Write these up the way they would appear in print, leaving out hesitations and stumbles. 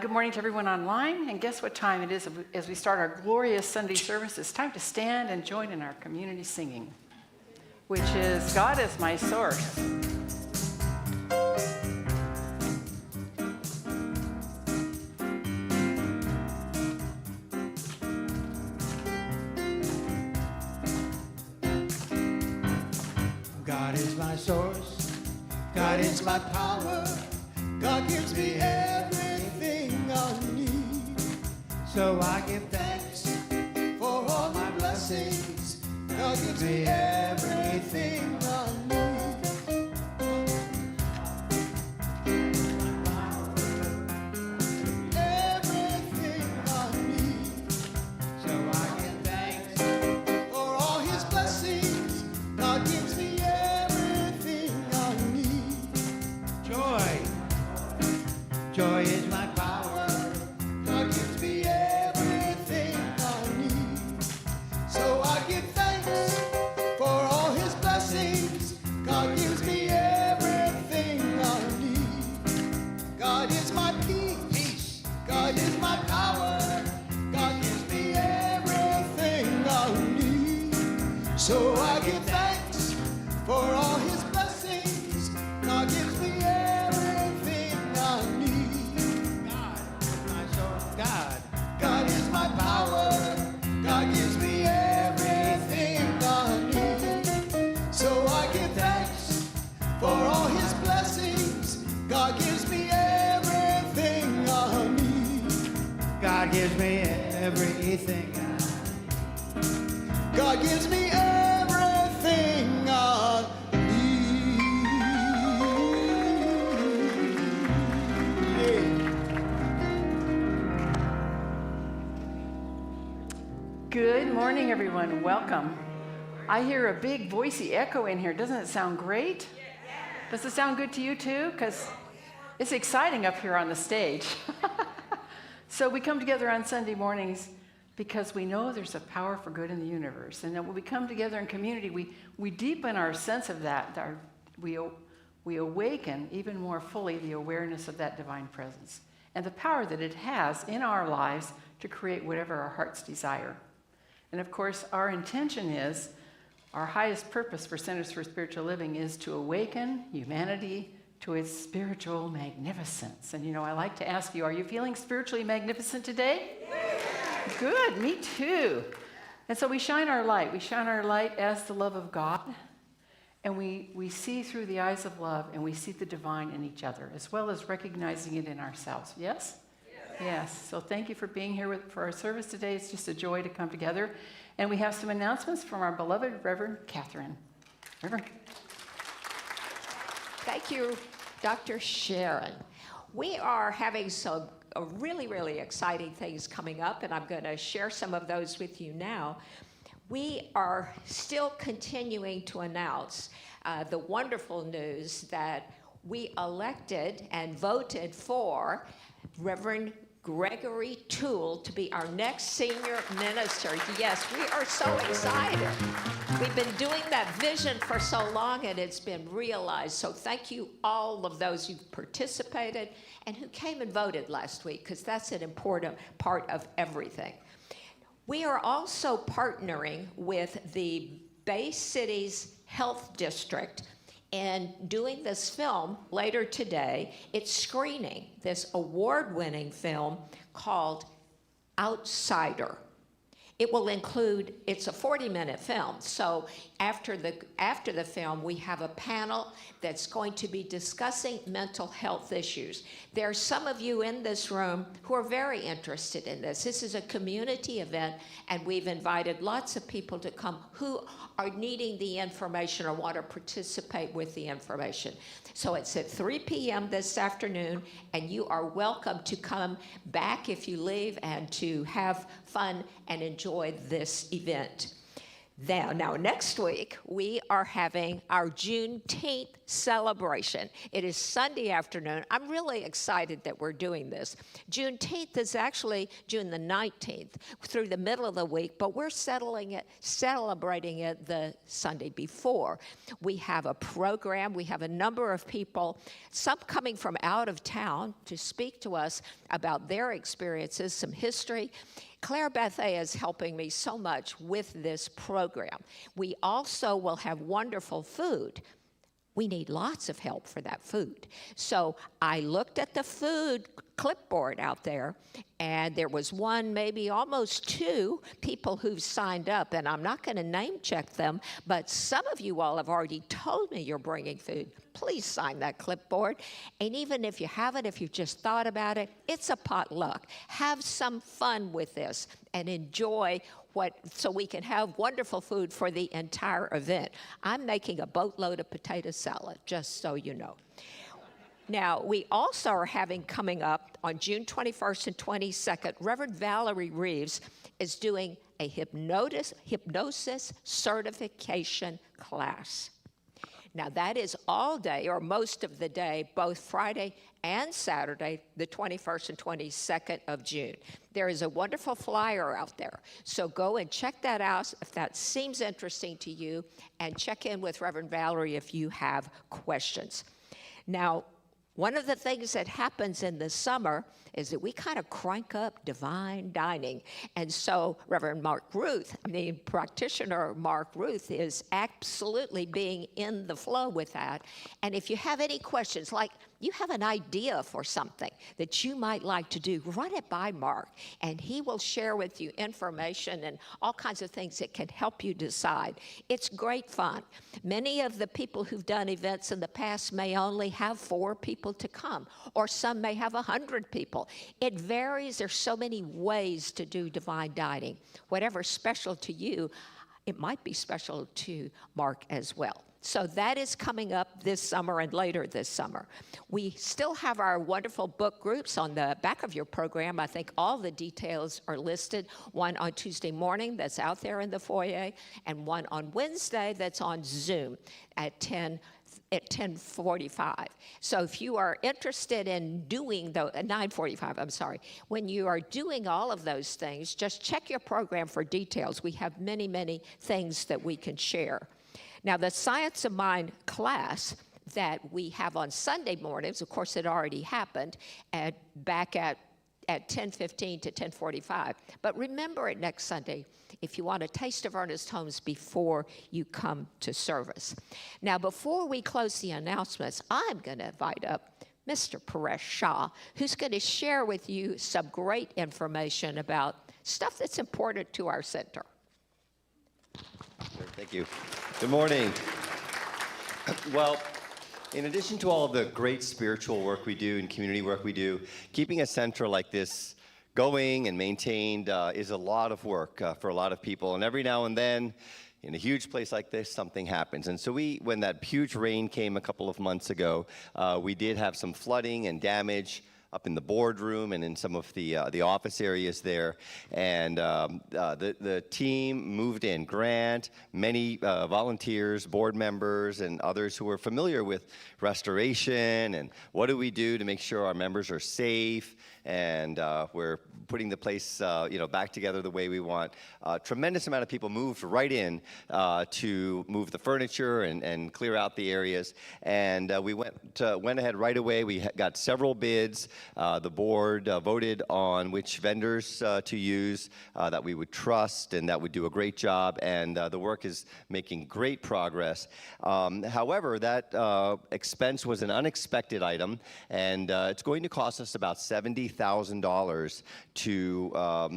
Good morning to everyone online, and guess what time it is as we start our glorious Sunday service? It's time to stand and join in our community singing, which is God is my source. God is my source, God is my power, God gives me everything I need. So I give thanks for all my blessings, God gives me everything I need. Everything I need. So I give thanks for all his blessings, God gives me everything I need. Joy is my power, God gives me everything I need. So I give thanks for all his blessings, God gives me everything I need. God is my peace, God is my power, God gives me everything I need. So I give thanks for all his blessings, God gives me everything I need. God is my power, God gives me everything I need. So I give thanks for all his blessings, God gives me everything I need. God gives me everything I need. God gives me everything I Good morning, everyone. Welcome. I hear a big voicey echo in here. Doesn't it sound great? Does it sound good to you too? Because it's exciting up here on the stage. So we come together on Sunday mornings because we know there's a power for good in the universe. And then when we come together in community, we deepen our sense of that. We awaken even more fully the awareness of that divine presence and the power that it has in our lives to create whatever our hearts desire. And of course, our intention is, our highest purpose for Centers for Spiritual Living is to awaken humanity to its spiritual magnificence. And you know, I like to ask you, are you feeling spiritually magnificent today? Yeah. Good, me too. And so we shine our light. We shine our light as the love of God. And we see through the eyes of love, and we see the divine in each other, as well as recognizing it in ourselves. Yes? Yes. So thank you for being here for our service today. It's just a joy to come together. And we have some announcements from our beloved Reverend Catherine. Reverend. Thank you, Dr. Sharon. We are having some really, really exciting things coming up, and I'm going to share some of those with you now. We are still continuing to announce the wonderful news that we elected and voted for Reverend Gregory Toole to be our next senior minister. Yes, we are so excited. We've been doing that vision for so long, and it's been realized. So thank you all of those who participated and who came and voted last week, because that's an important part of everything. We are also partnering with the Bay Cities Health District and doing this film later today. It's screening this award-winning film called Outsider. It will include, it's a 40-minute film, so after the film, we have a panel that's going to be discussing mental health issues. There are some of you in this room who are very interested in this. This is a community event, and we've invited lots of people to come who are needing the information or want to participate with the information. So it's at 3 p.m. this afternoon, and you are welcome to come back if you leave and to have fun and enjoy this event. Now, next week, we are having our Juneteenth celebration. It is Sunday afternoon. I'm really excited that we're doing this. Juneteenth is actually June the 19th through the middle of the week, but we're celebrating it the Sunday before. We have a program. We have a number of people, some coming from out of town to speak to us about their experiences, some history. Claire Bethea is helping me so much with this program. We also will have wonderful food. We need lots of help for that food. So I looked at the food clipboard out there, and there was one, maybe almost two people who've signed up, and I'm not going to name check them, but some of you all have already told me you're bringing food. Please sign that clipboard. And even if you haven't, if you've just thought about it, it's a potluck. Have some fun with this and enjoy so we can have wonderful food for the entire event. I'm making a boatload of potato salad, just so you know. Now, we also are having coming up on June 21st and 22nd, Reverend Valerie Reeves is doing a hypnosis certification class. Now, that is all day, or most of the day, both Friday and Saturday, the 21st and 22nd of June. There is a wonderful flyer out there, so go and check that out if that seems interesting to you, and check in with Reverend Valerie if you have questions. Now, one of the things that happens in the summer is that we kind of crank up divine dining. And so Reverend Mark Ruth, practitioner Mark Ruth, is absolutely being in the flow with that. And if you have any questions, like you have an idea for something that you might like to do, run it by Mark, and he will share with you information and all kinds of things that can help you decide. It's great fun. Many of the people who've done events in the past may only have 4 people to come, or some may have 100 people. It varies. There's so many ways to do divine dining. Whatever's special to you, it might be special to Mark as well. So that is coming up this summer and later this summer. We still have our wonderful book groups on the back of your program. I think all the details are listed. One on Tuesday morning that's out there in the foyer, and one on Wednesday that's on Zoom at 10:45. So if you are interested in doing those, 9:45, I'm sorry. When you are doing all of those things, just check your program for details. We have many, many things that we can share. Now, the Science of Mind class that we have on Sunday mornings, of course, it already happened back at 10:15 to 10:45. But remember it next Sunday if you want a taste of Ernest Holmes before you come to service. Now, before we close the announcements, I'm going to invite up Mr. Paresh Shah, who's going to share with you some great information about stuff that's important to our center. Thank you. Good morning. Well, in addition to all of the great spiritual work we do and community work we do, keeping a center like this going and maintained is a lot of work for a lot of people. And every now and then, in a huge place like this, something happens. And so when that huge rain came a couple of months ago, we did have some flooding and damage up in the boardroom and in some of the office areas there. And the team moved in. Grant, many volunteers, board members, and others who are familiar with restoration and what do we do to make sure our members are safe and we're putting the place back together the way we want. A tremendous amount of people moved right in to move the furniture and clear out the areas. And we went ahead right away. We got several bids. The board voted on which vendors to use that we would trust and that would do a great job, and the work is making great progress. However, that expense was an unexpected item, and it's going to cost us about $70,000 to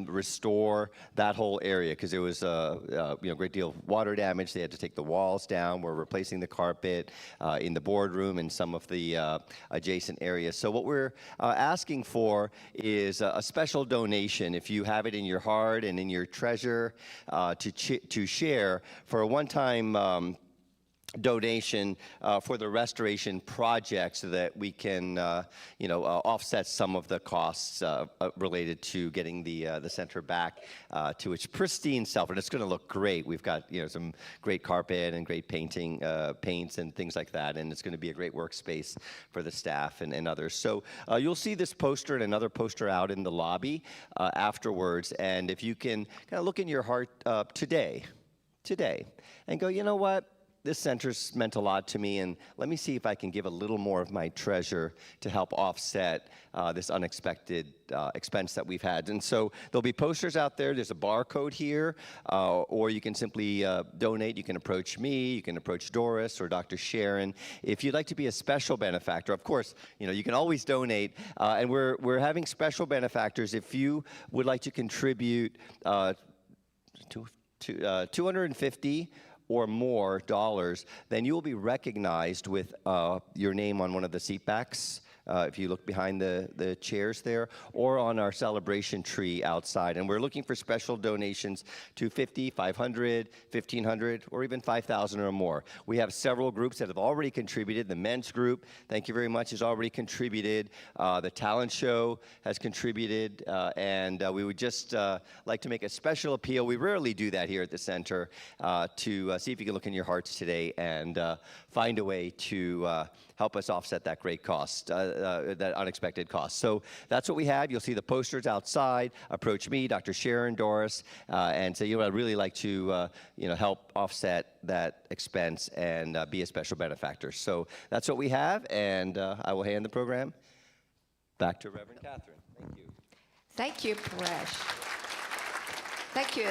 restore that whole area, because there was a great deal of water damage. They had to take the walls down. We're replacing the carpet in the boardroom and some of the adjacent areas. So what we're asking for is a special donation, if you have it in your heart and in your treasure, to share for a one-time donation for the restoration project so that we can, offset some of the costs related to getting the center back to its pristine self. And it's going to look great. We've got, some great carpet and great paints and things like that. And it's going to be a great workspace for the staff and others. So you'll see this poster and another poster out in the lobby afterwards. And if you can kind of look in your heart today, and go, you know what? This center's meant a lot to me, and let me see if I can give a little more of my treasure to help offset this unexpected expense that we've had. And so there'll be posters out there. There's a barcode here, or you can simply donate. You can approach me. You can approach Doris or Dr. Sharon. If you'd like to be a special benefactor, of course, you can always donate. And we're having special benefactors. If you would like to contribute $250 or more dollars, then you will be recognized with your name on one of the seat backs. If you look behind the chairs there, or on our celebration tree outside. And we're looking for special donations to $50, $500, $1,500, or even $5,000 or more. We have several groups that have already contributed. The men's group, thank you very much, has already contributed. The talent show has contributed. And we would just like to make a special appeal. We rarely do that here at the center, to see if you can look in your hearts today and find a way to help us offset that great cost, that unexpected cost. So that's what we have. You'll see the posters outside. Approach me, Dr. Sharon, Doris, and say, I'd really like to, help offset that expense and be a special benefactor. So that's what we have, and I will hand the program back to Reverend Catherine. Thank you. Thank you, Paresh. Thank you.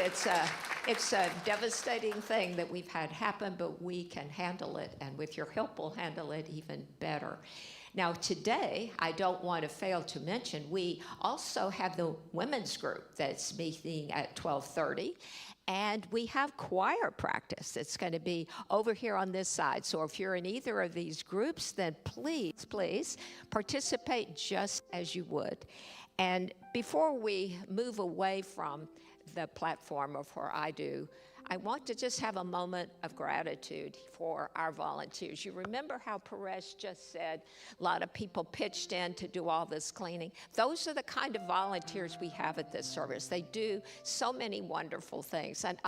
It's a devastating thing that we've had happen, but we can handle it, and with your help, we'll handle it even better. Now, today, I don't want to fail to mention, we also have the women's group that's meeting at 12:30, and we have choir practice. It's going to be over here on this side. So if you're in either of these groups, then please participate just as you would. And before we move away from the platform of where I do, I want to just have a moment of gratitude for our volunteers. You remember how Paresh just said a lot of people pitched in to do all this cleaning? Those are the kind of volunteers we have at this service. They do so many wonderful things, and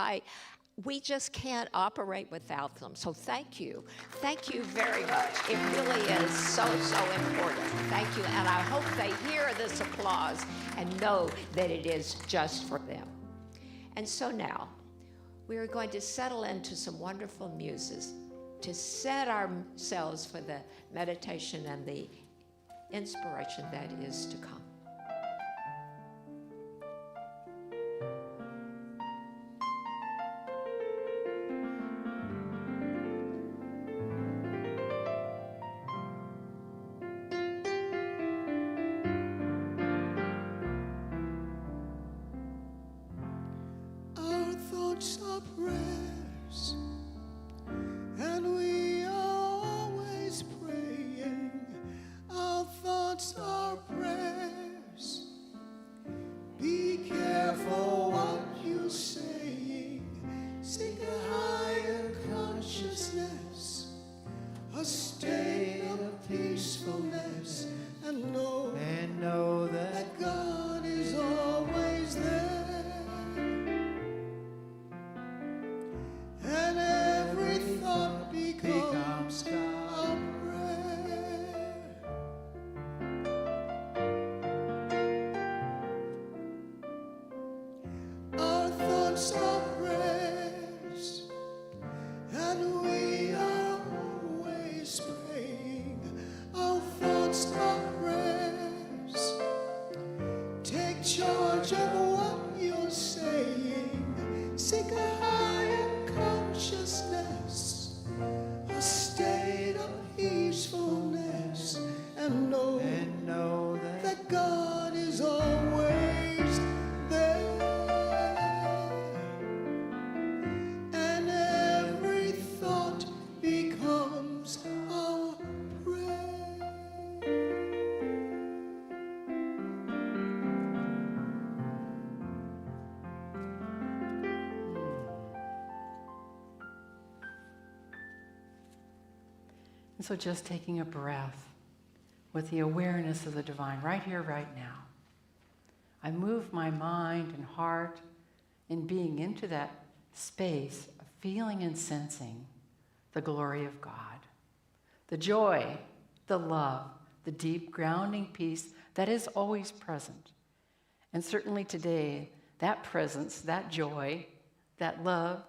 we just can't operate without them. So thank you. Thank you very much. It really is so important. Thank you, and I hope they hear this applause and know that it is just for them. And so now, we are going to settle into some wonderful music to set ourselves for the meditation and the inspiration that is to come. Our prayers, and we are always praying. Our thoughts are prayers. Be careful what you're saying. Seek a higher consciousness, a state of peacefulness, and know that God is always there. And every thought becomes a prayer. Our thoughts are prayers, and we are always praying. Our thoughts are prayers. Take charge of what you're saying. Seek a higher consciousness, a state of peacefulness, and know that God is always there. And every thought becomes a prayer. And so just taking a breath with the awareness of the divine right here, right now. I move my mind and heart and being into that space of feeling and sensing the glory of God. The joy, the love, the deep grounding peace that is always present. And certainly today, that presence, that joy, that love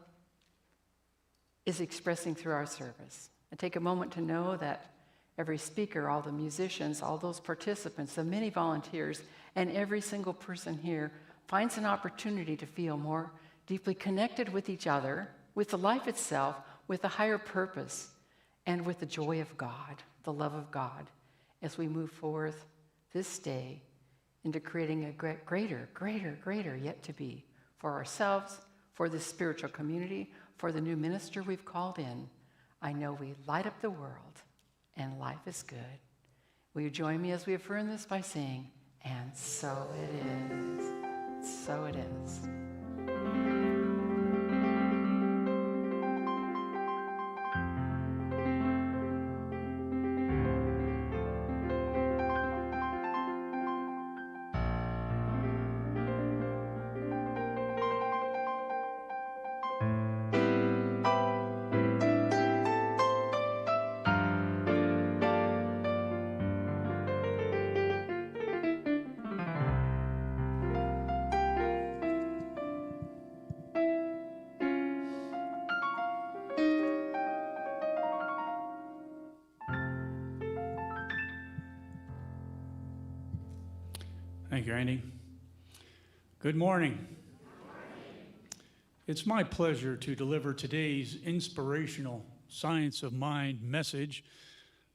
is expressing through our service. I take a moment to know that every speaker, all the musicians, all those participants, the many volunteers, and every single person here finds an opportunity to feel more deeply connected with each other, with the life itself, with a higher purpose, and with the joy of God, the love of God, as we move forth this day into creating a greater yet to be for ourselves, for this spiritual community, for the new minister we've called in. I know we light up the world, and life is good. Will you join me as we affirm this by saying, and so it is, so it is. Thank you, Andy. Good morning. It's my pleasure to deliver today's inspirational Science of Mind message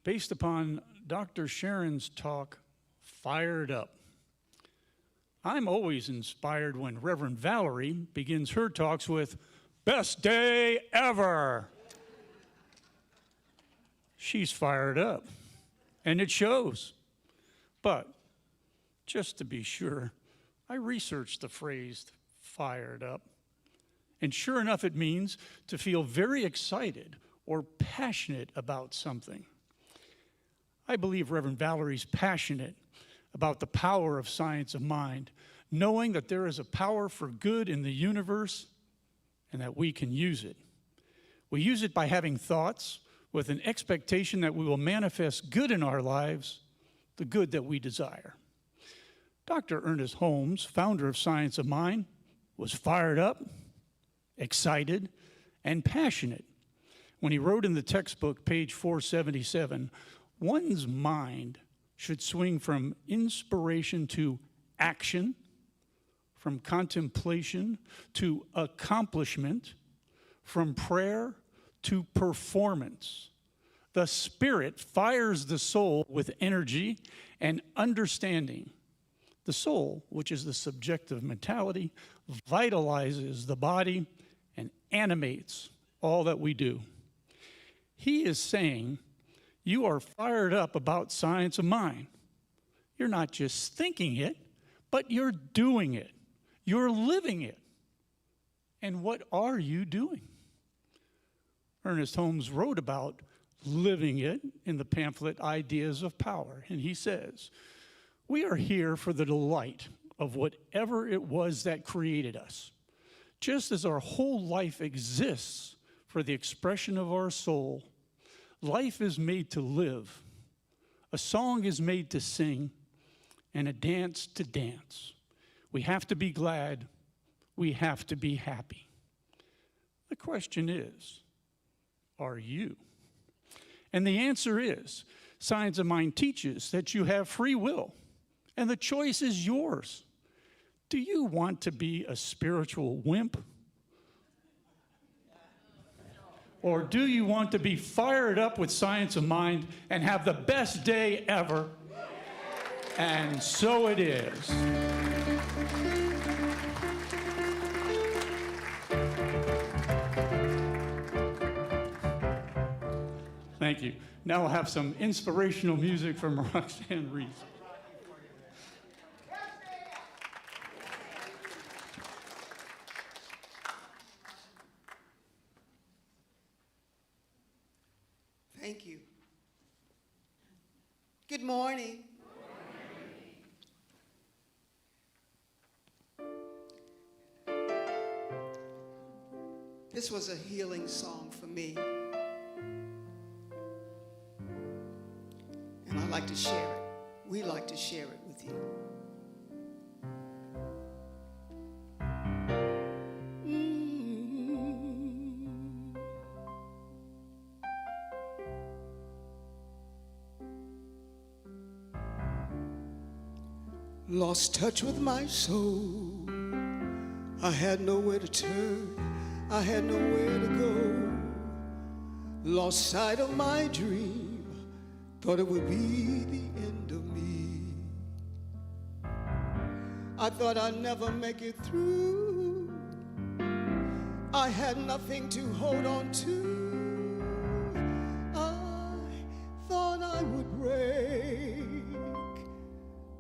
based upon Dr. Sharon's talk, Fired Up. I'm always inspired when Reverend Valerie begins her talks with, Best day ever. She's fired up, and it shows. But just to be sure, I researched the phrase fired up. And sure enough, it means to feel very excited or passionate about something. I believe Reverend Valerie's passionate about the power of science of mind, knowing that there is a power for good in the universe and that we can use it. We use it by having thoughts with an expectation that we will manifest good in our lives, the good that we desire. Dr. Ernest Holmes, founder of Science of Mind, was fired up, excited, and passionate when he wrote in the textbook, page 477, one's mind should swing from inspiration to action, from contemplation to accomplishment, from prayer to performance. The Spirit fires the soul with energy and understanding. The soul, which is the subjective mentality, vitalizes the body and animates all that we do. He is saying, you are fired up about science of mind. You're not just thinking it, but you're doing it. You're living it. And what are you doing? Ernest Holmes wrote about living it in the pamphlet Ideas of Power, and he says, we are here for the delight of whatever it was that created us. Just as our whole life exists for the expression of our soul, life is made to live, a song is made to sing, and a dance to dance. We have to be glad, we have to be happy. The question is, are you? And the answer is, Science of Mind teaches that you have free will. And the choice is yours. Do you want to be a spiritual wimp? Or do you want to be fired up with science of mind and have the best day ever? And so it is. Thank you. Now we'll have some inspirational music from Roxanne Reese. Thank you. This was a healing song for me. And I like to share it. We like to share it with you. Lost touch with my soul. I had nowhere to turn. I had nowhere to go. Lost sight of my dream. Thought it would be the end of me. I thought I'd never make it through. I had nothing to hold on to. I thought I would break.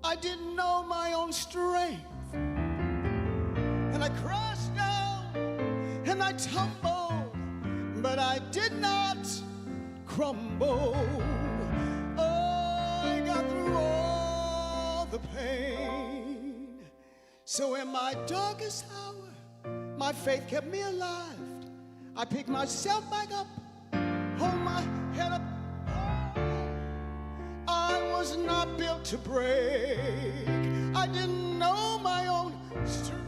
I didn't know my own strength. And I crashed down and I tumbled, but I did not crumble. Oh, I got through all the pain. So in my darkest hour, my faith kept me alive. I picked myself back up, hold my head up. I was not built to break. I didn't know my own strength.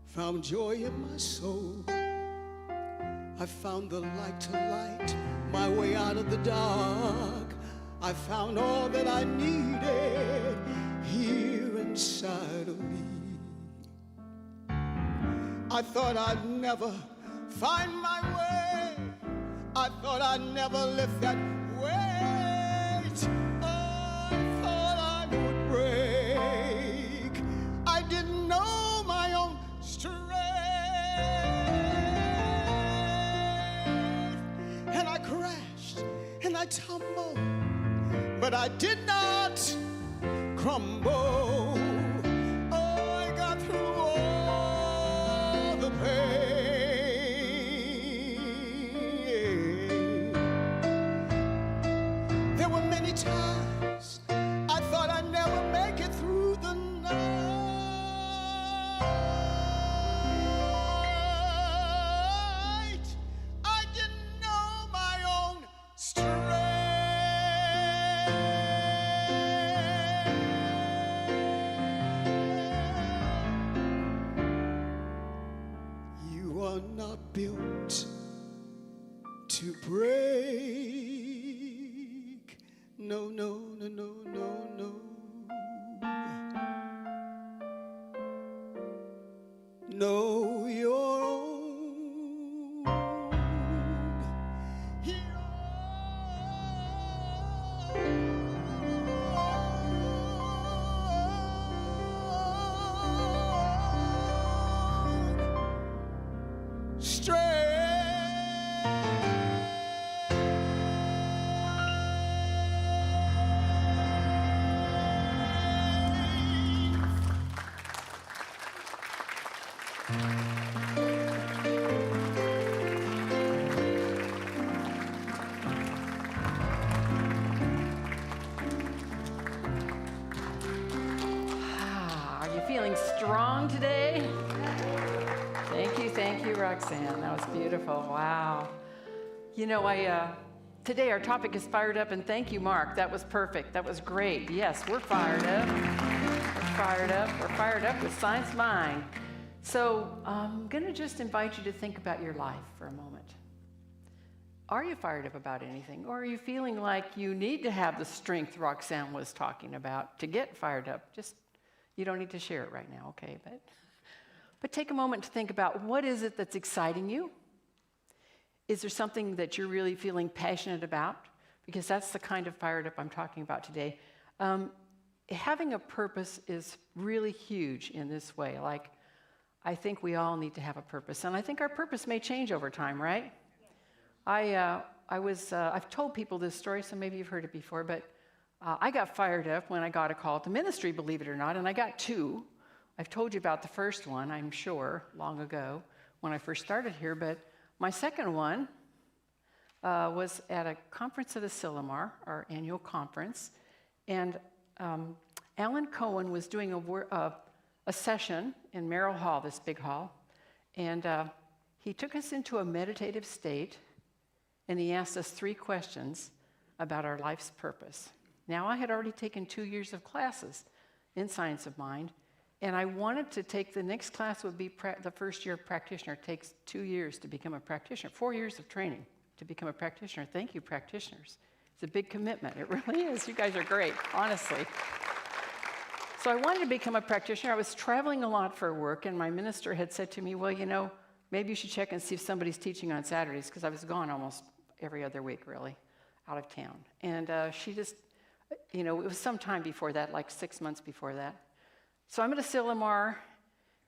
Found joy in my soul. I found the light to light my way out of the dark. I found all that I needed here inside of me. I thought I'd never find my way. I thought I'd never lift that weight. I thought I would break. I didn't know my own strength. And I crashed and I tumbled, but I did not crumble. Oh, I got through all the pain. There were many times I thought I'd never make it through the night. I didn't know my own strength. You are not built to break. No, no, no, no, no, no. Know your own. Are you feeling strong today? Thank you, Roxanne. That was beautiful. Wow. You know, today our topic is fired up, and thank you, Mark. That was perfect. That was great. Yes, we're fired up. We're fired up. We're fired up with Science Mind. So I'm going to just invite you to think about your life for a moment. Are you fired up about anything? Or are you feeling like you need to have the strength Roxanne was talking about to get fired up? Just, you don't need to share it right now, okay? But take a moment to think about, what is it that's exciting you? Is there something that you're really feeling passionate about? Because that's the kind of fired up I'm talking about today. Having a purpose is really huge in this way. Like, I think we all need to have a purpose. And I think our purpose may change over time, right? I've told people this story, so maybe you've heard it before, but I got fired up when I got a call to ministry, believe it or not, and I got two. I've told you about the first one, I'm sure, long ago when I first started here, but my second one was at a conference at Asilomar, our annual conference, and Alan Cohen was doing a session in Merrill Hall, this big hall, and he took us into a meditative state, and he asked us 3 questions about our life's purpose. Now, I had already taken 2 years of classes in Science of Mind, and I wanted to take the next class would be the first year practitioner. It takes 2 years to become a practitioner, 4 years of training to become a practitioner. Thank you, practitioners. It's a big commitment. It really is. You guys are great, honestly. So I wanted to become a practitioner. I was traveling a lot for work, and my minister had said to me, well, you know, maybe you should check and see if somebody's teaching on Saturdays, because I was gone almost every other week, really, out of town. And she just, you know, it was some time before that, like 6 months before that. So I'm at a Sillamar,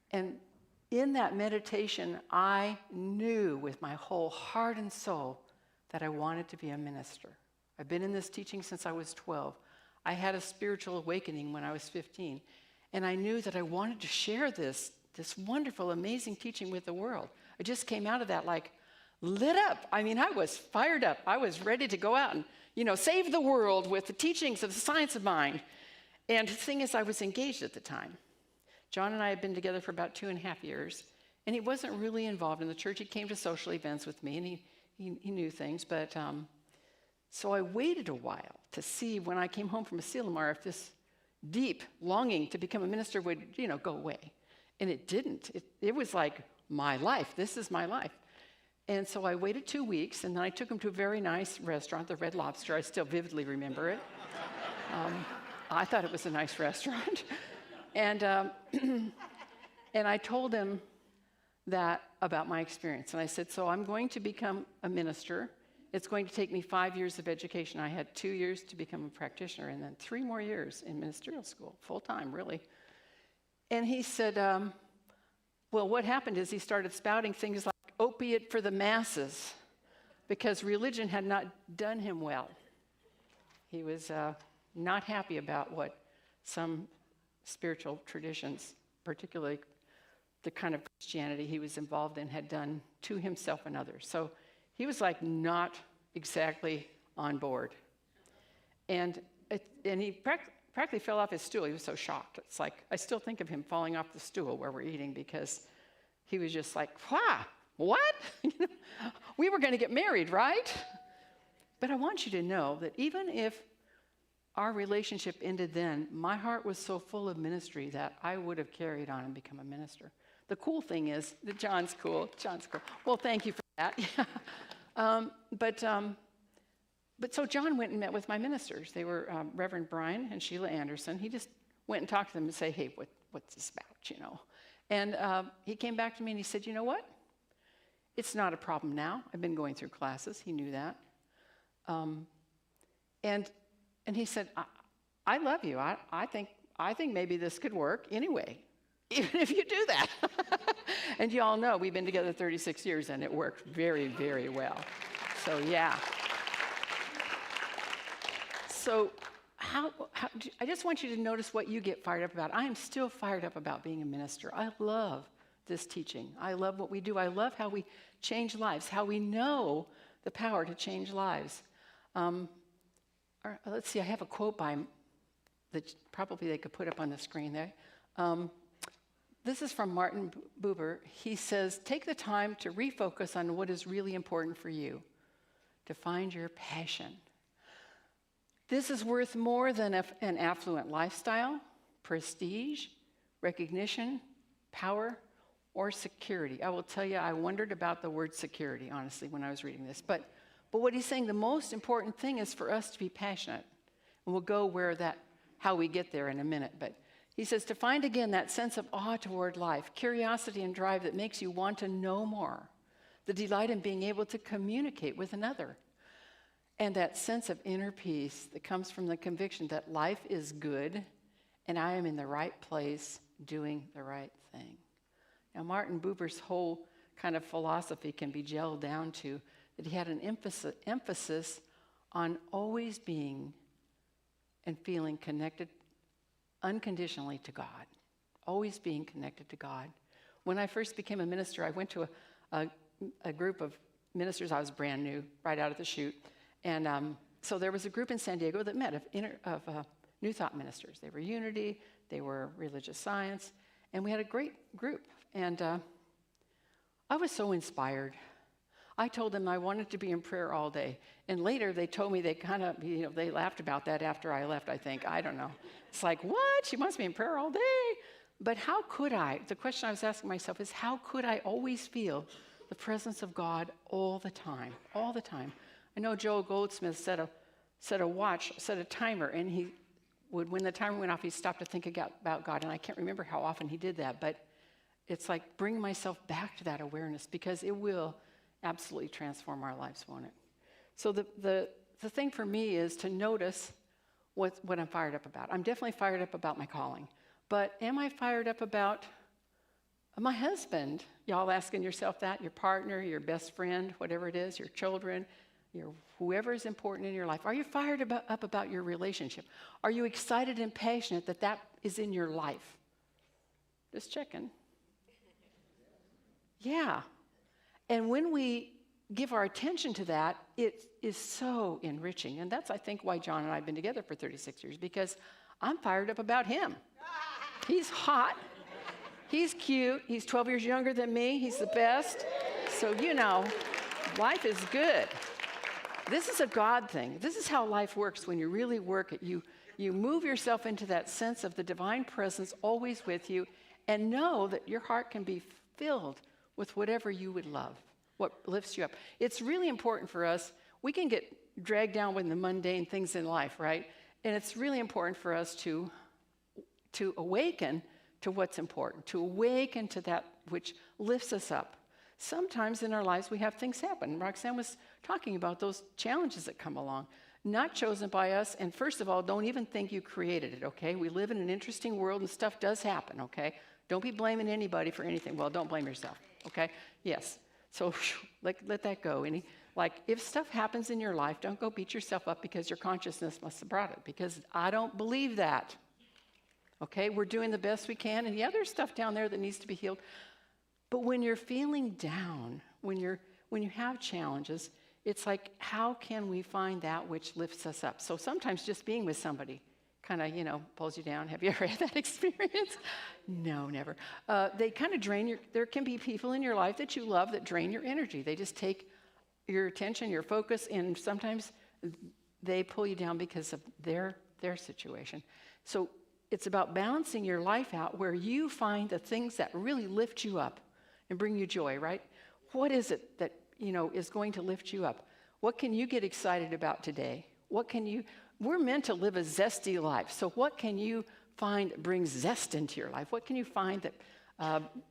and in that meditation, I knew with my whole heart and soul that I wanted to be a minister. I've been in this teaching since I was 12. I had a spiritual awakening when I was 15, and I knew that I wanted to share this wonderful, amazing teaching with the world. I just came out of that like lit up. I mean, I was fired up. I was ready to go out and, you know, save the world with the teachings of the Science of Mind. And the thing is, I was engaged at the time. John and I had been together for about 2.5 years, and he wasn't really involved in the church. He came to social events with me, and he knew things, but so I waited a while to see when I came home from a Sillamar if this deep longing to become a minister would, you know, go away. And it didn't. It was like my life. This is my life. And so I waited 2 weeks, and then I took him to a very nice restaurant, the Red Lobster. I still vividly remember it. I thought it was a nice restaurant. And and I told him that about my experience. And I said, so I'm going to become a minister. It's going to take me 5 years of education. I had 2 years to become a practitioner, and then 3 more years in ministerial school, full time, really. And he said, well, what happened is he started spouting things like opiate for the masses, because religion had not done him well. He was not happy about what some spiritual traditions, particularly the kind of Christianity he was involved in, had done to himself and others. So he was like not exactly on board. And he practically fell off his stool. He was so shocked. It's like, I still think of him falling off the stool where we're eating, because he was just like, what? We were going to get married, right? But I want you to know that even if our relationship ended then, my heart was so full of ministry that I would have carried on and become a minister. The cool thing is that John's cool. Well, thank you for that. But so John went and met with my ministers. They were Reverend Brian and Sheila Anderson. He just went and talked to them and say, hey, what's this about, you know? And he came back to me and he said, you know what? It's not a problem now. I've been going through classes. He knew that. And he said, I love you. I think maybe this could work anyway, even if you do that. And you all know we've been together 36 years, and it worked very, very well. So, yeah. So I just want you to notice what you get fired up about. I am still fired up about being a minister. I love this teaching. I love what we do. I love how we change lives, how we know the power to change lives. Let's see, I have a quote by him that probably they could put up on the screen there. This is from Martin Buber. He says, take the time to refocus on what is really important for you, to find your passion. This is worth more than an affluent lifestyle, prestige, recognition, power, or security. I will tell you, I wondered about the word security, honestly, when I was reading this. But what he's saying, the most important thing is for us to be passionate. And we'll go how we get there in a minute. But he says to find again that sense of awe toward life, curiosity and drive that makes you want to know more, the delight in being able to communicate with another, and that sense of inner peace that comes from the conviction that life is good and I am in the right place doing the right thing. Now, Martin Buber's whole kind of philosophy can be gelled down to that he had an emphasis on always being and feeling connected unconditionally to God, always being connected to God. When I first became a minister, I went to a group of ministers. I was brand new, right out of the chute. And so there was a group in San Diego that met of New Thought ministers. They were Unity, they were Religious Science, And we had a great group. And I was so inspired. I told them I wanted to be in prayer all day. And later they told me they kind of, they laughed about that after I left, I think. I don't know. It's like, what? She wants me in prayer all day? But how could I? The question I was asking myself is, how could I always feel the presence of God all the time? All the time. I know Joel Goldsmith set a timer, and he would, when the timer went off, he stopped to think about God. And I can't remember how often he did that, but it's like bring myself back to that awareness, because it will absolutely transform our lives, won't it? So the thing for me is to notice what I'm fired up about. I'm definitely fired up about my calling. But am I fired up about my husband? Y'all asking yourself that? Your partner, your best friend, whatever it is, your children, whoever is important in your life. Are you fired up about your relationship? Are you excited and passionate that is in your life? Just checking. Yeah. And when we give our attention to that, it is so enriching. And that's, I think, why John and I have been together for 36 years, because I'm fired up about him. He's hot. He's cute. He's 12 years younger than me. He's the best. So, life is good. This is a God thing. This is how life works when you really work it. You move yourself into that sense of the divine presence always with you, and know that your heart can be filled with whatever you would love, what lifts you up. It's really important for us. We can get dragged down with the mundane things in life, right? And it's really important for us to awaken to what's important, to awaken to that which lifts us up. Sometimes in our lives we have things happen. Roxanne was talking about those challenges that come along, not chosen by us. And first of all, don't even think you created it, okay? We live in an interesting world and stuff does happen, okay? Don't be blaming anybody for anything. Well, don't blame yourself, okay? Yes. So let that go. If stuff happens in your life, don't go beat yourself up because your consciousness must have brought it, because I don't believe that. Okay, we're doing the best we can, and yeah, there's stuff down there that needs to be healed. But when you're feeling down, when you have challenges, it's like, how can we find that which lifts us up? So sometimes just being with somebody kind of, pulls you down. Have you ever had that experience? No, never. They kind of drain there can be people in your life that you love that drain your energy. They just take your attention, your focus, and sometimes they pull you down because of their situation. So it's about balancing your life out where you find the things that really lift you up and bring you joy, right? What is it that, is going to lift you up? What can you get excited about today? We're meant to live a zesty life. So what can you find that brings zest into your life? What can you find that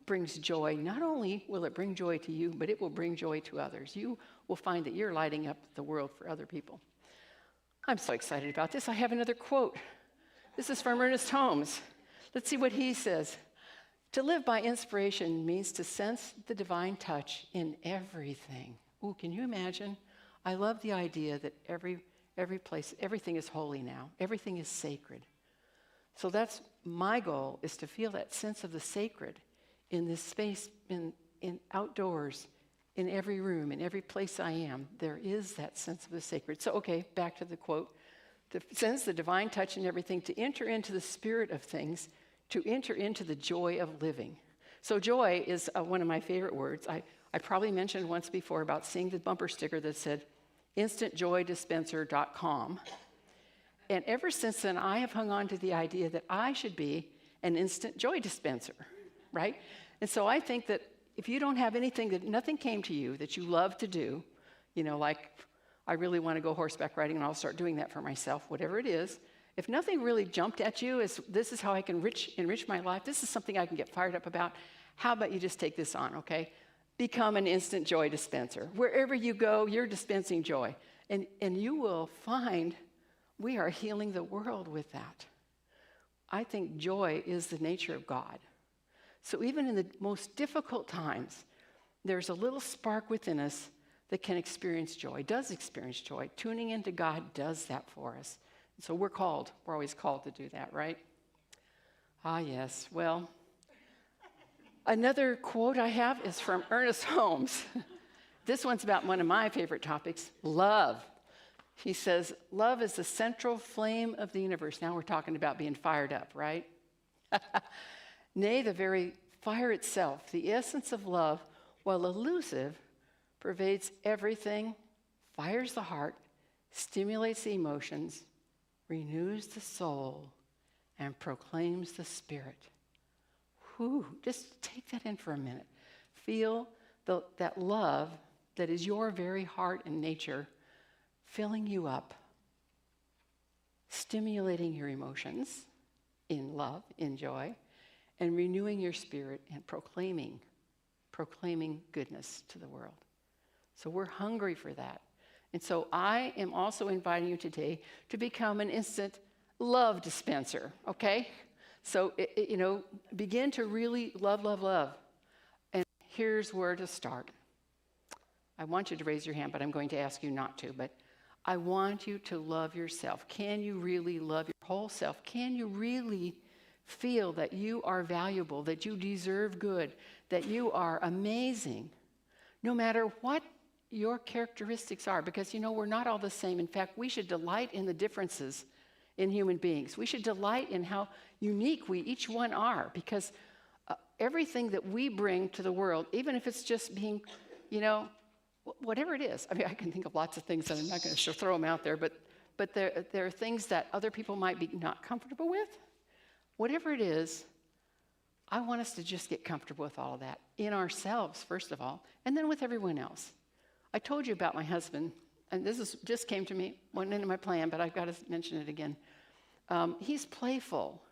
brings joy? Not only will it bring joy to you, but it will bring joy to others. You will find that you're lighting up the world for other people. I'm so excited about this. I have another quote. This is from Ernest Holmes. Let's see what he says. To live by inspiration means to sense the divine touch in everything. Ooh, can you imagine? I love the idea that every place, everything is holy now. Everything is sacred. So that's my goal, is to feel that sense of the sacred in this space, in outdoors, in every room, in every place I am. There is that sense of the sacred. So, okay, back to the quote. To sense the divine touch in everything, to enter into the spirit of things, to enter into the joy of living. So joy is one of my favorite words. I probably mentioned once before about seeing the bumper sticker that said instantjoydispenser.com. And ever since then, I have hung on to the idea that I should be an instant joy dispenser, right? And so I think that if you don't have nothing came to you that you love to do, like I really want to go horseback riding, and I'll start doing that for myself, whatever it is. If nothing really jumped at you as this is how I can enrich my life, this is something I can get fired up about, how about you just take this on, okay? Become an instant joy dispenser. Wherever you go, you're dispensing joy. And you will find we are healing the world with that. I think joy is the nature of God. So even in the most difficult times, there's a little spark within us that can experience joy, does experience joy. Tuning into God does that for us. So we're always called to do that, right? Ah, yes. Well, another quote I have is from Ernest Holmes. This one's about one of my favorite topics, love. He says, love is the central flame of the universe. Now we're talking about being fired up, right? Nay, the very fire itself, the essence of love, while elusive, pervades everything, fires the heart, stimulates the emotions, renews the soul, and proclaims the spirit. Whew, just take that in for a minute. Feel that love that is your very heart and nature filling you up, stimulating your emotions in love, in joy, and renewing your spirit and proclaiming goodness to the world. So we're hungry for that. And so I am also inviting you today to become an instant love dispenser, okay? So, begin to really love, love, love. And here's where to start. I want you to raise your hand, but I'm going to ask you not to. But I want you to love yourself. Can you really love your whole self? Can you really feel that you are valuable, that you deserve good, that you are amazing, no matter what your characteristics are? Because, we're not all the same. In fact, we should delight in the differences in human beings. We should delight in how unique we each one are, because everything that we bring to the world, even if it's just being, whatever it is. I mean, I can think of lots of things, and I'm not going to throw them out there, but there are things that other people might be not comfortable with. Whatever it is, I want us to just get comfortable with all of that in ourselves, first of all, and then with everyone else. I told you about my husband, and just came to me, wasn't into my plan, but I've got to mention it again. He's playful,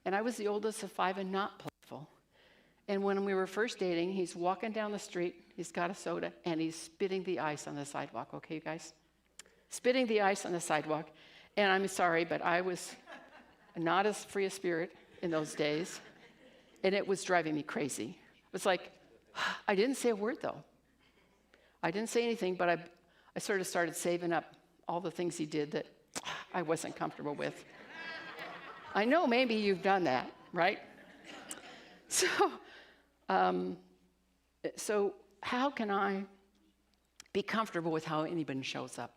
and I was the oldest of 5 and not playful. And when we were first dating, he's walking down the street, he's got a soda, and he's spitting the ice on the sidewalk. Okay, you guys? Spitting the ice on the sidewalk. And I'm sorry, but I was not as free a spirit in those days, and it was driving me crazy. It was like, I didn't say a word, though. I didn't say anything, but I sort of started saving up all the things he did that I wasn't comfortable with. I know maybe you've done that, right? So how can I be comfortable with how anybody shows up?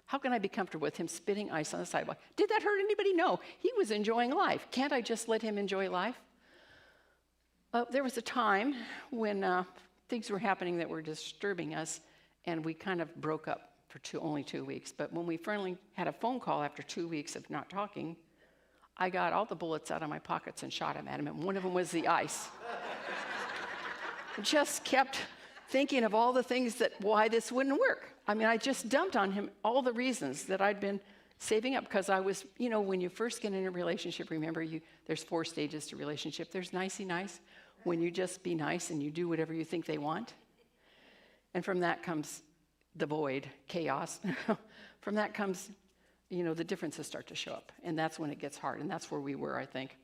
How can I be comfortable with him spitting ice on the sidewalk? Did that hurt anybody? No. He was enjoying life. Can't I just let him enjoy life? There was a time when things were happening that were disturbing us, and we kind of broke up for only 2 weeks. But when we finally had a phone call after 2 weeks of not talking, I got all the bullets out of my pockets and shot them at him, and one of them was the ice. Just kept thinking of all the things why this wouldn't work. I mean, I just dumped on him all the reasons that I'd been saving up, because I was, when you first get in a relationship, remember, there's 4 stages to relationship. There's nicey nice, when you just be nice and you do whatever you think they want. And from that comes the void, chaos. From that comes, the differences start to show up. And that's when it gets hard. And that's where we were, I think.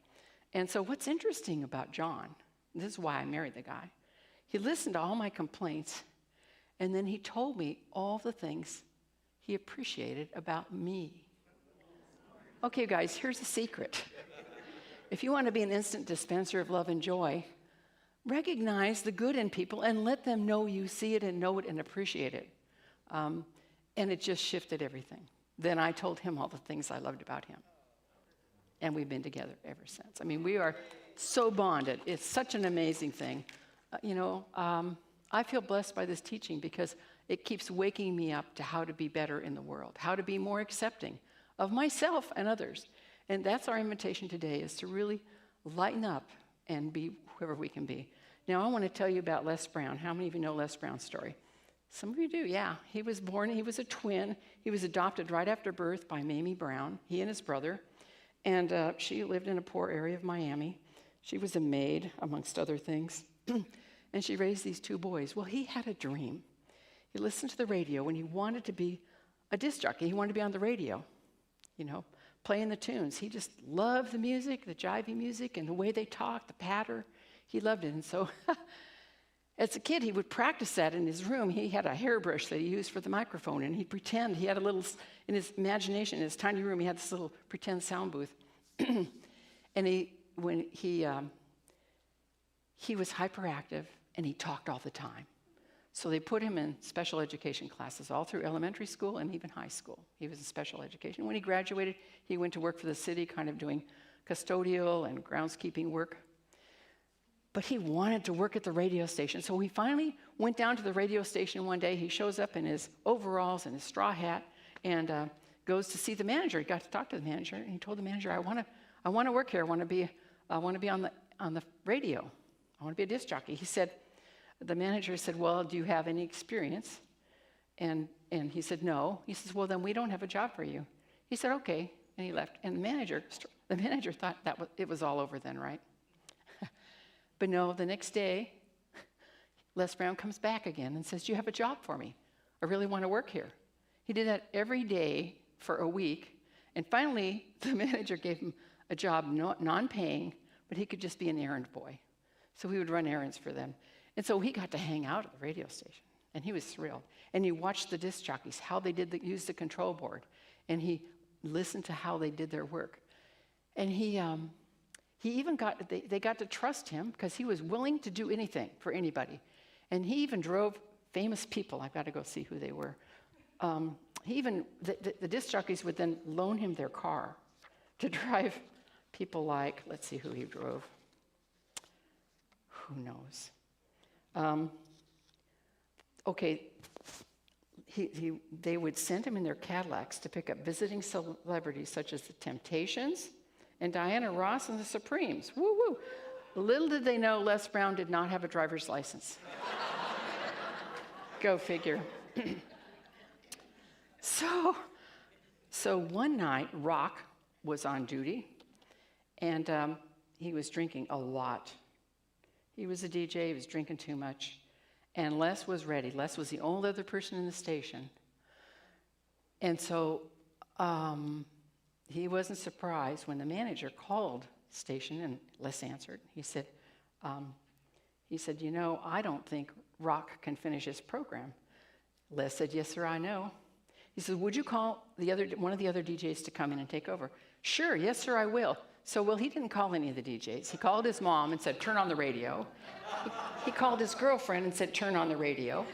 And so what's interesting about John, this is why I married the guy, he listened to all my complaints, and then he told me all the things he appreciated about me. Okay, guys, here's a secret. If you want to be an instant dispenser of love and joy, recognize the good in people and let them know you see it and know it and appreciate it. And it just shifted everything. Then I told him all the things I loved about him. And we've been together ever since. I mean, we are so bonded. It's such an amazing thing. I feel blessed by this teaching because it keeps waking me up to how to be better in the world, how to be more accepting of myself and others. And that's our invitation today, is to really lighten up and be whoever we can be. Now, I want to tell you about Les Brown. How many of you know Les Brown's story? Some of you do, yeah. He was a twin. He was adopted right after birth by Mamie Brown, he and his brother. And she lived in a poor area of Miami. She was a maid, amongst other things. And she raised these 2 boys. Well, he had a dream. He listened to the radio when he wanted to be a disc jockey. He wanted to be on the radio, playing the tunes. He just loved the music, the jivey music, and the way they talked, the patter. He loved it. And so as a kid, he would practice that in his room. He had a hairbrush that he used for the microphone, and he'd pretend he had a little, in his imagination, in his tiny room, he had this little pretend sound booth. And he was hyperactive, and he talked all the time. So they put him in special education classes all through elementary school and even high school. He was in special education. When he graduated, he went to work for the city, kind of doing custodial and groundskeeping work. But he wanted to work at the radio station. So he finally went down to the radio station one day. He shows up in his overalls and his straw hat and goes to see the manager. He got to talk to the manager, and he told the manager, I want to work here. I want to be on the radio. I want to be a disc jockey. The manager said, well, do you have any experience? And he said, no. He says, well, then we don't have a job for you. He said, okay, and he left. And the manager thought it was all over then, right? But no, the next day, Les Brown comes back again and says, do you have a job for me? I really want to work here. He did that every day for a week, and finally, the manager gave him a job, non-paying, but he could just be an errand boy. So he would run errands for them. And so he got to hang out at the radio station, and he was thrilled. And he watched the disc jockeys, how they use the control board, and he listened to how they did their work. And he even they got to trust him because he was willing to do anything for anybody. And he even drove famous people. I've got to go see who they were. The disc jockeys would then loan him their car to drive people like, let's see who he drove. Who knows? They would send him in their Cadillacs to pick up visiting celebrities such as the Temptations and Diana Ross and the Supremes. Woo woo! Little did they know Les Brown did not have a driver's license. Go figure. So one night, Rock was on duty, and he was drinking a lot. He was a DJ, he was drinking too much, and Les was ready. Les was the only other person in the station. And so he wasn't surprised when the manager called station and Les answered. He said, you know, I don't think Rock can finish his program. Les said, yes, sir, I know. He said, would you call one of the other DJs to come in and take over? Sure, yes, sir, I will. So, he didn't call any of the DJs. He called his mom and said, turn on the radio. He called his girlfriend and said, turn on the radio.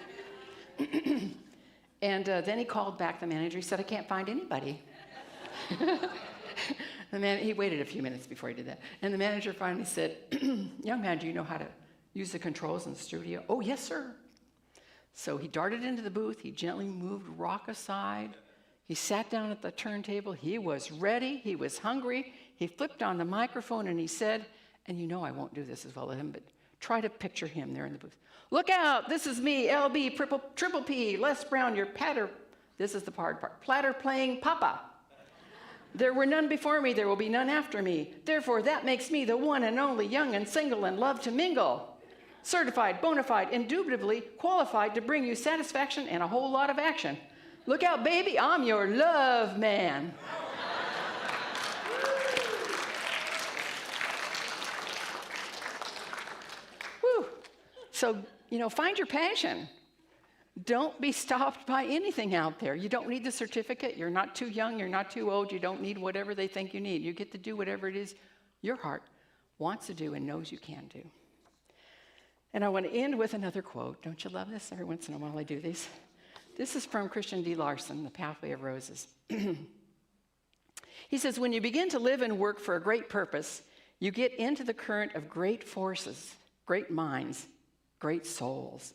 And then he called back the manager. He said, I can't find anybody. He waited a few minutes before he did that. And the manager finally said, young man, do you know how to use the controls in the studio? Oh, yes, sir. So he darted into the booth. He gently moved Rock aside. He sat down at the turntable. He was ready. He was hungry. He flipped on the microphone and he said, and you know I won't do this as well as him, but try to picture him there in the booth. Look out, this is me, LB, triple P, Les Brown, your this is the hard part, platter playing papa. There were none before me, there will be none after me. Therefore, that makes me the one and only, young and single and love to mingle. Certified, bona fide, indubitably qualified to bring you satisfaction and a whole lot of action. Look out, baby, I'm your love man. Woo. So, find your passion. Don't be stopped by anything out there. You don't need the certificate. You're not too young. You're not too old. You don't need whatever they think you need. You get to do whatever it is your heart wants to do and knows you can do. And I want to end with another quote. Don't you love this? Every once in a while I do these. This is from Christian D. Larson, The Pathway of Roses. He says, when you begin to live and work for a great purpose, you get into the current of great forces, great minds, great souls.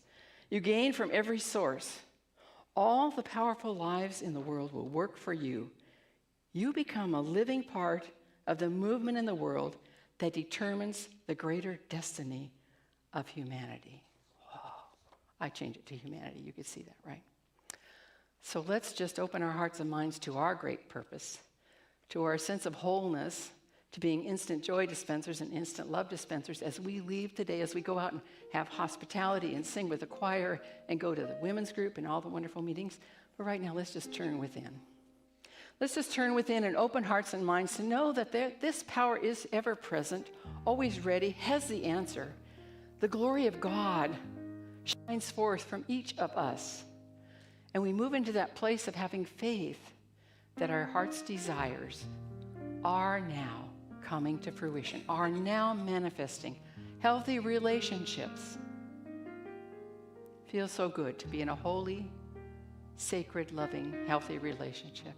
You gain from every source. All the powerful lives in the world will work for you. You become a living part of the movement in the world that determines the greater destiny of humanity. Whoa. I changed it to humanity. You could see that, right? So let's just open our hearts and minds to our great purpose, to our sense of wholeness, to being instant joy dispensers and instant love dispensers as we leave today, as we go out and have hospitality and sing with the choir and go to the women's group and all the wonderful meetings. But right now, let's just turn within. Let's just turn within and open hearts and minds to know that this power is ever present, always ready, has the answer. The glory of God shines forth from each of us. And we move into that place of having faith that our heart's desires are now coming to fruition, are now manifesting. Healthy relationships. Feels so good to be in a holy, sacred, loving, healthy relationship.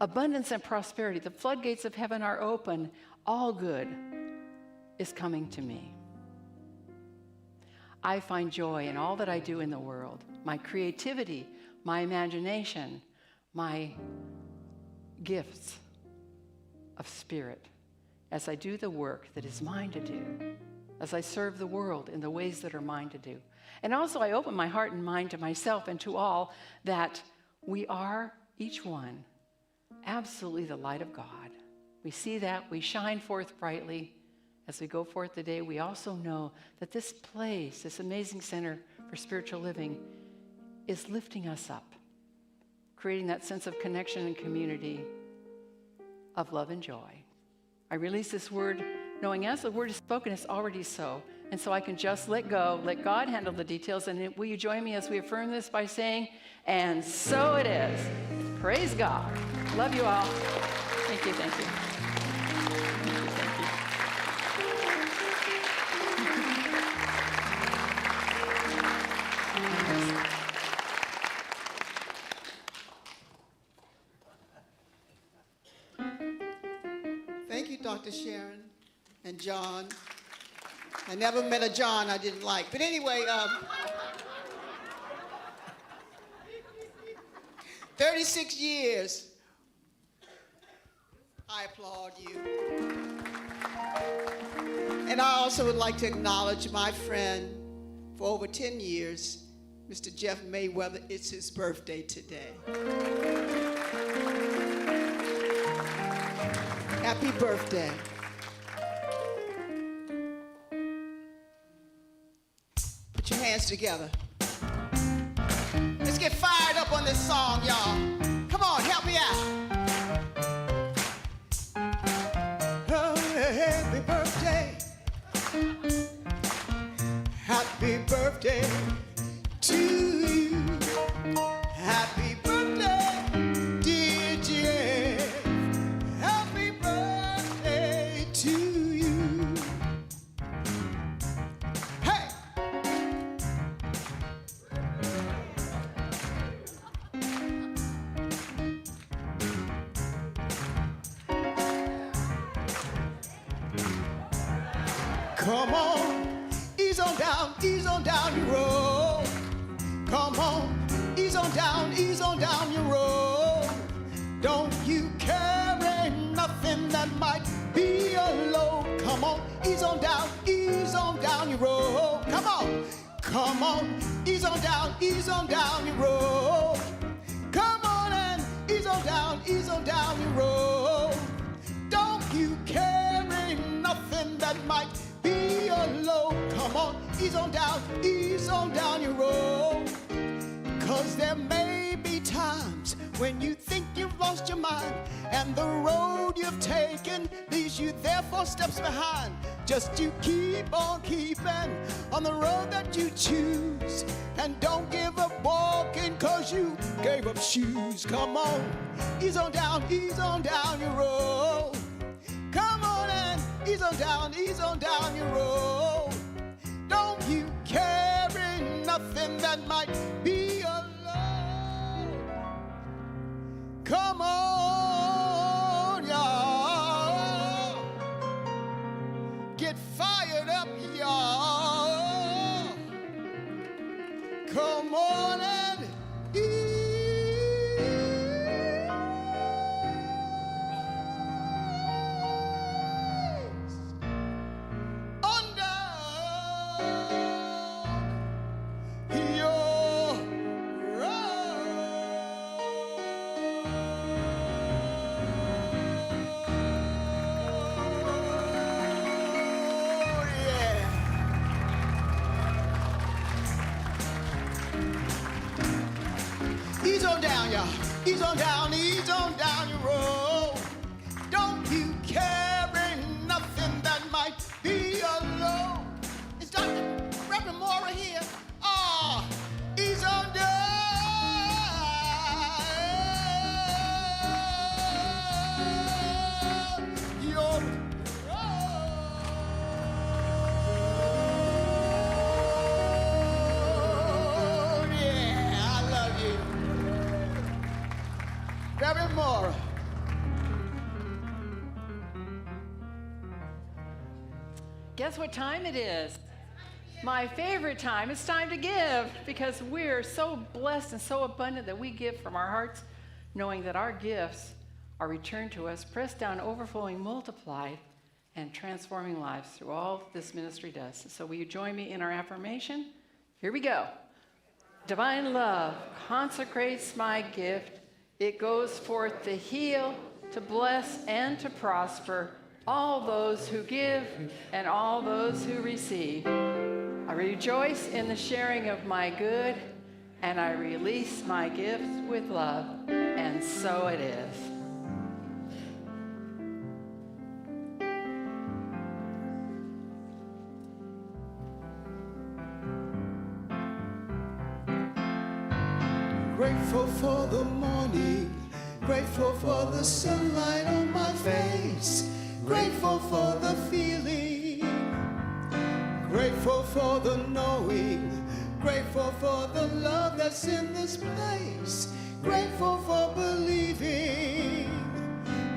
Abundance and prosperity. The floodgates of heaven are open. All good. is coming to me. I find joy in all that I do in the world, my creativity, my imagination, my gifts of spirit, as I do the work that is mine to do, as I serve the world in the ways that are mine to do. And also I open my heart and mind to myself and to all that we are, each one, absolutely the light of God. We see that, we shine forth brightly as we go forth today. We also know that this place, this amazing center for spiritual living, is lifting us up, creating that sense of connection and community of love and joy. I release this word knowing as the word is spoken, it's already so. And so I can just let go, let God handle the details. And will you join me as we affirm this by saying, and so it is. Praise God. Love you all. Thank you, thank you. Thank you, Dr. Sharon and John. I never met a John I didn't like. But anyway, 36 years. I applaud you. And I also would like to acknowledge my friend for over 10 years, Mr. Jeff Mayweather. It's his birthday today. Happy birthday. Put your hands together. Let's get fired up on this song, y'all. Come on, help me out. Oh, happy birthday. Happy birthday to you. Happy birthday, dear Jeff. Happy birthday to you. Hey! Come on, ease on down your road. Come on, ease on down your road. Don't you carry nothing that might be a load. Come on, ease on down your road. Come on, ease on down your road. Come on and ease on down your road. Don't you carry nothing that might be a load. Come on, ease on down your road. 'Cause there may be times when you think you've lost your mind and the road you've taken leaves you there 4 steps behind. Just you keep on keeping on the road that you choose, and don't give up walking 'cause you gave up shoes. Come on, ease on down your road. Come on and ease on down your road. Don't you carry nothing that might be a load. Come on, y'all. Get fired up, y'all. Come on and ease on down your road. Don't you carry nothing that might be a load. Is Dr. Reverend Mora here? Oh, ease on down your road. Yeah, I love you. Reverend Mora. Guess what time it is? My favorite time. It's time to give because we're so blessed and so abundant that we give from our hearts, knowing that our gifts are returned to us, pressed down, overflowing, multiplied, and transforming lives through all this ministry does. So will you join me in our affirmation? Here we go. Divine love consecrates my gift. It goes forth to heal, to bless, and to prosper all those who give and all those who receive. I rejoice in the sharing of my good, and I release my gifts with love, and so it is. Grateful for the morning, grateful for the sunlight on my face, grateful for the feeling, grateful for the knowing, grateful for the love that's in this place, grateful for believing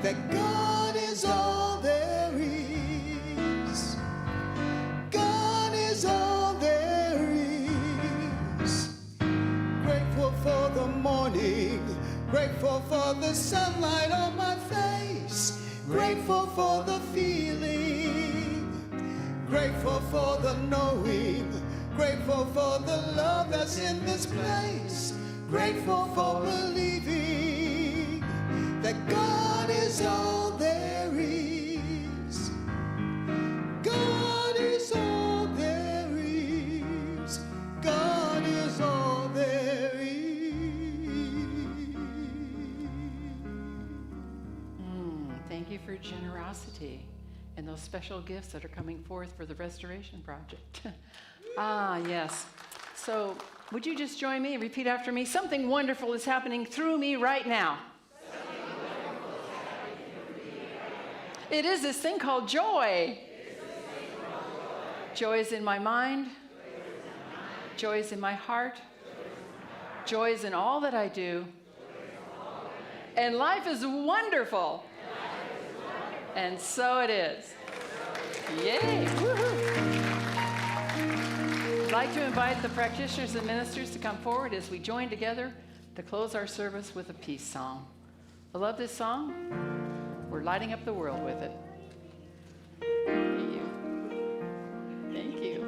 that God is all there is. God is all there is. Grateful for the morning, grateful for the sunlight on my face, grateful for the feeling, grateful for the knowing, grateful for the love that's in this place, grateful for believing that God is all there is. God is all there is. God is all there is. Thank you for your generosity and those special gifts that are coming forth for the Restoration Project. Yes. So would you just join me and repeat after me? Something wonderful is happening through me right now. It is this thing called joy. Joy is in my mind. Joy is in my heart. Joy is in all that I do. And life is wonderful. And so it is. Yay! Woohoo! I'd like to invite the practitioners and ministers to come forward as we join together to close our service with a peace song. I love this song. We're lighting up the world with it. Thank you. Thank you.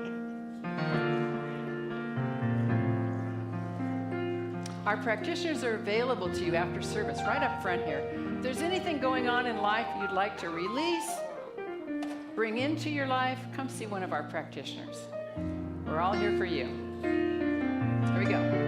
Our practitioners are available to you after service right up front here. If there's anything going on in life you'd like to release, bring into your life, come see one of our practitioners. We're all here for you. Here we go.